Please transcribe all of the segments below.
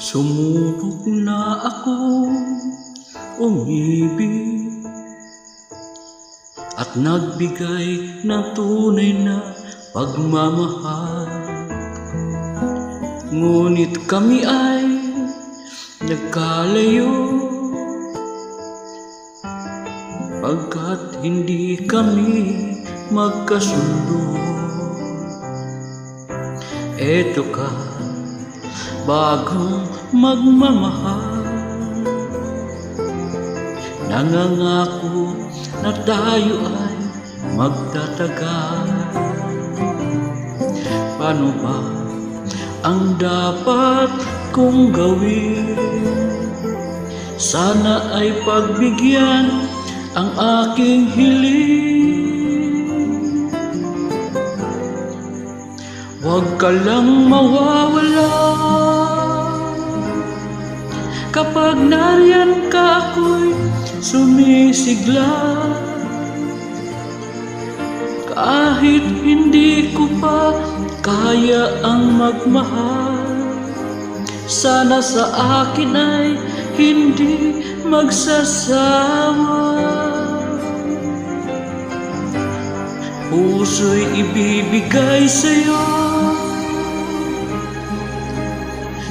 Sumubok na ako umibig at nagbigay ng tunay na pagmamahal. Ngunit kami ay nagkalayo pagkat hindi kami magkasundo. Eto ka, bagong magmamahal, nangangako na tayo ay magtatagal. Paano ba ang dapat kong gawin? Sana ay pagbigyan ang aking hiling. Huwag ka lang mawawala kapag nariyan ka, ako'y sumisigla. Kahit hindi ko pa kaya ang magmahal, sana sa akin ay hindi magsasawa. Puso'y ibibigay sa'yo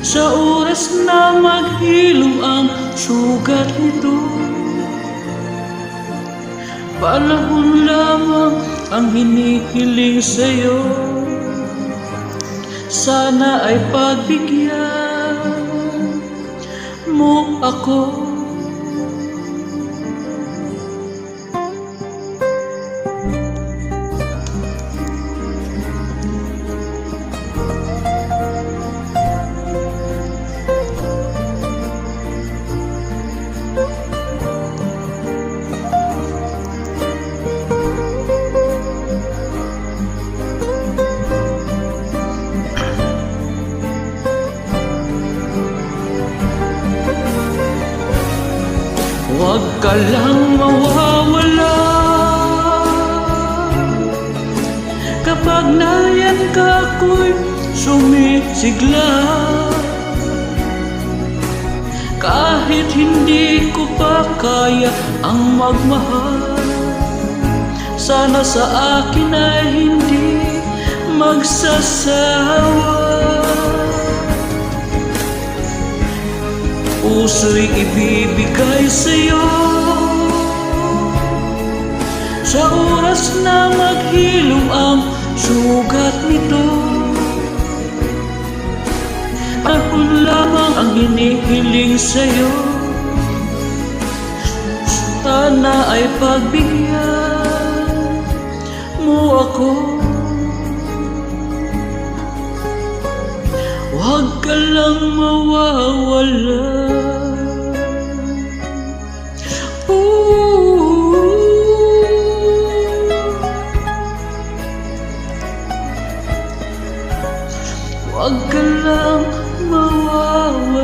sa oras na maghilom ang sugat nito. Panahon lamang ang hinihiling sa'yo, sana ay pagbigyan mo ako. Huwag ka lang mawawala kapag nariyan ka, ako'y sumisigla. Kahit hindi ko pa kaya ang magmahal, sana sa akin ay hindi magsasawa. Puso'y ibibigay sa'yo sa oras na maghilom ang sugat nito. Panahon lamang ang hinihiling sa'yo, sana ay pagbigyan mo ako. Huwag ka lang mawawala. Huwag ka lang mawawala.